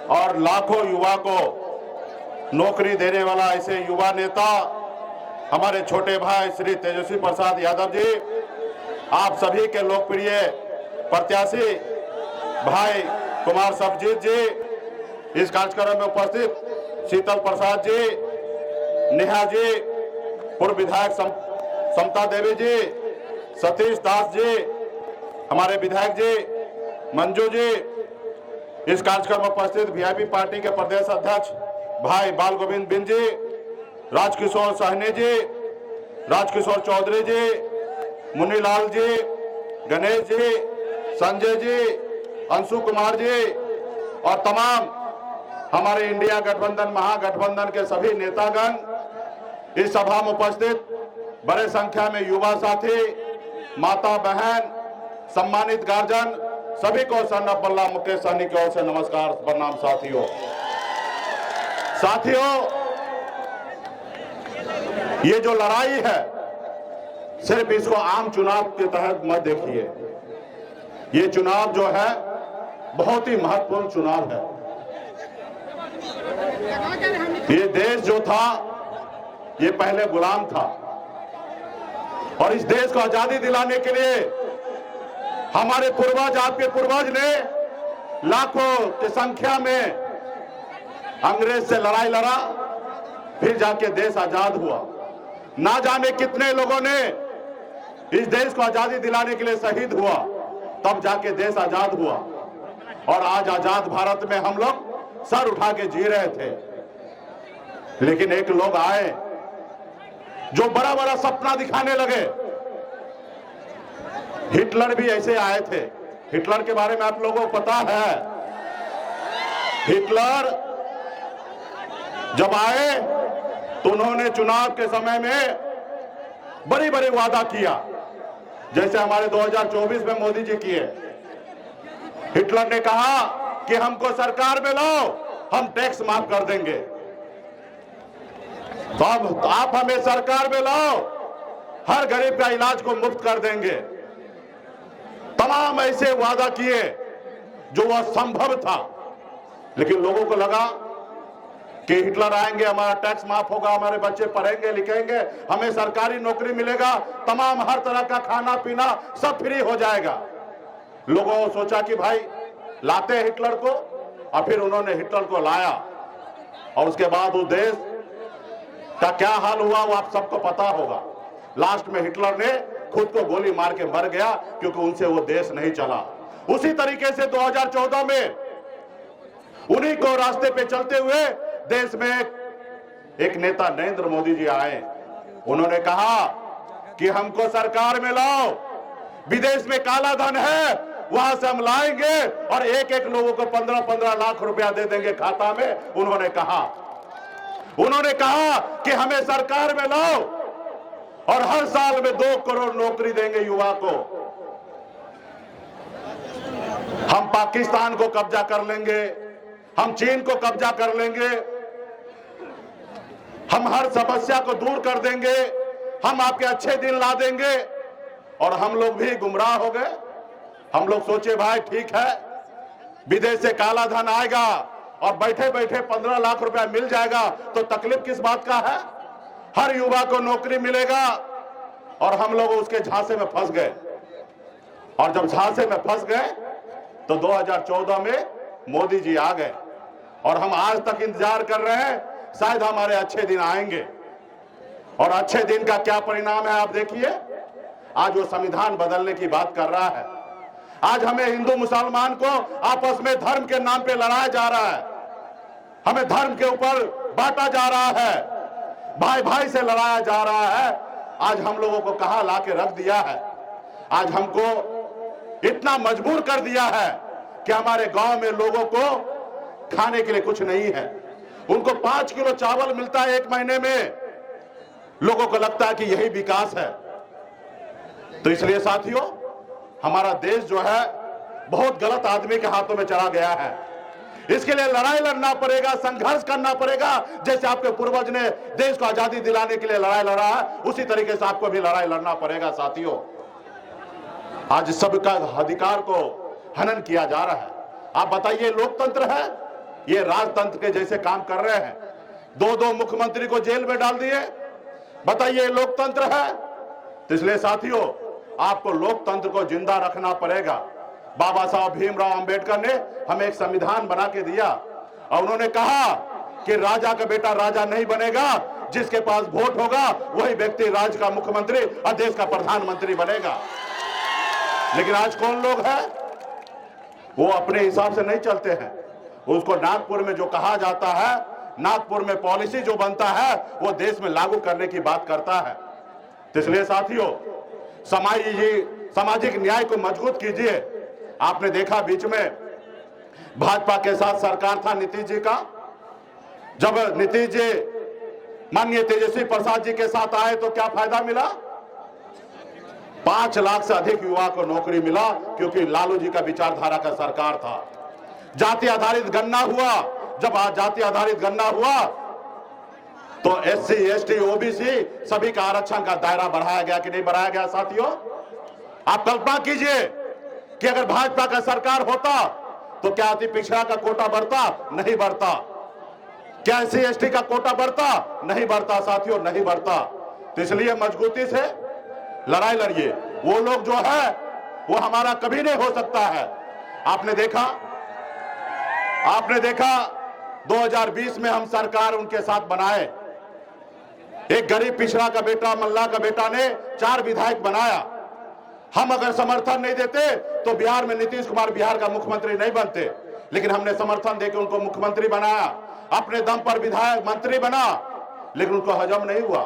और लाखों युवा को नौकरी देने वाला ऐसे युवा नेता हमारे छोटे भाई श्री तेजस्वी प्रसाद यादव जी, आप सभी के लोकप्रिय प्रत्याशी भाई कुमार सर्वजीत जी, इस कार्यक्रम में उपस्थित शीतल प्रसाद जी, नेहा जी, पूर्व विधायक समता देवी जी, सतीश दास जी, हमारे विधायक जी, मंजू जी, इस कार्यक्रम में उपस्थित वीआईपी पार्टी के प्रदेश अध्यक्ष भाई बाल गोविंद बिन जी, राजकिशोर साहनी जी, राजकिशोर चौधरी जी, मुनीलाल जी, गणेश जी, संजय जी, अंशु कुमार जी और तमाम हमारे इंडिया गठबंधन महागठबंधन के सभी नेतागण, इस सभा में उपस्थित बड़े संख्या में युवा साथी, माता बहन, सम्मानित गार्जियन, सभी को सन ऑफ बल्ला मुकेश सहनी की ओर से नमस्कार प्रणाम। साथियों, ये जो लड़ाई है सिर्फ इसको आम चुनाव के तहत मत देखिए। ये चुनाव जो है बहुत ही महत्वपूर्ण चुनाव है। ये देश जो था ये पहले गुलाम था और इस देश को आजादी दिलाने के लिए हमारे पूर्वज, आपके पूर्वज ने लाखों की संख्या में अंग्रेज से लड़ाई लड़ा, फिर जाके देश आजाद हुआ। ना जाने कितने लोगों ने इस देश को आजादी दिलाने के लिए शहीद हुआ, तब जाके देश आजाद हुआ। और आज आजाद भारत में हम लोग सर उठा के जी रहे थे। लेकिन एक लोग आए जो बड़ा बड़ा सपना दिखाने लगे। हिटलर भी ऐसे आए थे। हिटलर के बारे में आप लोगों को पता है। हिटलर जब आए तो उन्होंने चुनाव के समय में बड़ी बड़ी वादा किया, जैसे हमारे 2024 में मोदी जी किए। हिटलर ने कहा कि हमको सरकार में लाओ, हम टैक्स माफ कर देंगे। तो अब आप हमें सरकार में लाओ, हर गरीब का इलाज को मुफ्त कर देंगे। तमाम ऐसे वादा किए जो असंभव था। लेकिन लोगों को लगा कि हिटलर आएंगे, हमारा टैक्स माफ होगा, हमारे बच्चे पढ़ेंगे लिखेंगे, हमें सरकारी नौकरी मिलेगा, तमाम हर तरह का खाना पीना सब फ्री हो जाएगा। लोगों ने सोचा कि भाई लाते हैं हिटलर को, और फिर उन्होंने हिटलर को लाया। और उसके बाद उस देश का क्या हाल हुआ वो आप सबको पता होगा। लास्ट में हिटलर ने खुद को गोली मार के मर गया, क्योंकि उनसे वो देश नहीं चला। उसी तरीके से 2014 में उन्हीं को रास्ते पे चलते हुए देश में एक नेता नरेंद्र मोदी जी आए। उन्होंने कहा कि हमको सरकार में लाओ, विदेश में काला धन है, वहां से हम लाएंगे और एक एक लोगों को 15-15 लाख रुपया दे देंगे खाता में। उन्होंने कहा कि हमें सरकार में लाओ और हर साल में 2 करोड़ नौकरी देंगे युवा को। हम पाकिस्तान को कब्जा कर लेंगे, हम चीन को कब्जा कर लेंगे, हम हर समस्या को दूर कर देंगे, हम आपके अच्छे दिन ला देंगे। और हम लोग भी गुमराह हो गए। हम लोग सोचे भाई ठीक है, विदेश से काला धन आएगा और बैठे बैठे 15 लाख रुपया मिल जाएगा, तो तकलीफ किस बात का है, हर युवा को नौकरी मिलेगा। और हम लोग उसके झांसे में फंस गए। और जब झांसे में फंस गए तो 2014 में मोदी जी आ गए और हम आज तक इंतजार कर रहे हैं, शायद हमारे अच्छे दिन आएंगे। और अच्छे दिन का क्या परिणाम है आप देखिए। आज वो संविधान बदलने की बात कर रहा है। आज हमें हिंदू मुसलमान को आपस में धर्म के नाम पे लड़ाया जा रहा है, हमें धर्म के ऊपर बांटा जा रहा है, भाई भाई से लड़ाया जा रहा है। आज हम लोगों को कहां ला के रख दिया है। आज हमको इतना मजबूर कर दिया है कि हमारे गांव में लोगों को खाने के लिए कुछ नहीं है। उनको 5 किलो चावल मिलता है 1 महीने में। लोगों को लगता है कि यही विकास है। तो इसलिए साथियों, हमारा देश जो है बहुत गलत आदमी के हाथों में चला गया है। इसके लिए लड़ाई लड़ना पड़ेगा, संघर्ष करना पड़ेगा। जैसे आपके पूर्वज ने देश को आजादी दिलाने के लिए लड़ाई लड़ा है, उसी तरीके से आपको भी लड़ाई लड़ना पड़ेगा साथियों। आज सबका अधिकार को हनन किया जा रहा है। आप बताइए, लोकतंत्र है, ये राजतंत्र के जैसे काम कर रहे हैं। दो दो मुख्यमंत्री को जेल में डाल दिए, बताइए लोकतंत्र है? तो इसलिए साथियों, आपको लोकतंत्र को जिंदा रखना पड़ेगा। बाबा साहब भीमराव अंबेडकर ने हमें एक संविधान बना के दिया और उन्होंने कहा कि राजा का बेटा राजा नहीं बनेगा, जिसके पास वोट होगा वही व्यक्ति राज्य का मुख्यमंत्री और देश का प्रधानमंत्री बनेगा। लेकिन आज कौन लोग हैं, वो अपने हिसाब से नहीं चलते हैं। उसको नागपुर में जो कहा जाता है, नागपुर में पॉलिसी जो बनता है, वो देश में लागू करने की बात करता है। तो इसलिए साथियों, सामाजिक न्याय को मजबूत कीजिए। आपने देखा बीच में भाजपा के साथ सरकार था नीतीश जी का, जब नीतीश जी माननीय तेजस्वी प्रसाद जी के साथ आए तो क्या फायदा मिला? 5 लाख से अधिक युवा को नौकरी मिला, क्योंकि लालू जी का विचारधारा का सरकार था। जाति आधारित गणना हुआ, जब जाति आधारित गणना हुआ तो SC, ST, OBC सभी का आरक्षण का दायरा बढ़ाया गया कि नहीं बढ़ाया गया? साथियों, आप कल्पना कीजिए कि अगर भाजपा का सरकार होता तो क्या अति पिछड़ा का कोटा बढ़ता? नहीं बढ़ता। क्या SC, ST का कोटा बढ़ता? नहीं बढ़ता साथियों, नहीं बढ़ता। तो इसलिए मजबूती से लड़ाई लड़िए। वो लोग जो है वो हमारा कभी नहीं हो सकता है। आपने देखा 2020 में हम सरकार उनके साथ बनाए। एक गरीब पिछड़ा का बेटा, मल्ला का बेटा ने 4 विधायक बनाया। हम अगर समर्थन नहीं देते तो बिहार में नीतीश कुमार बिहार का मुख्यमंत्री नहीं बनते, लेकिन हमने समर्थन देकर उनको मुख्यमंत्री बनाया। अपने दम पर विधायक मंत्री बना, लेकिन उनको हजम नहीं हुआ।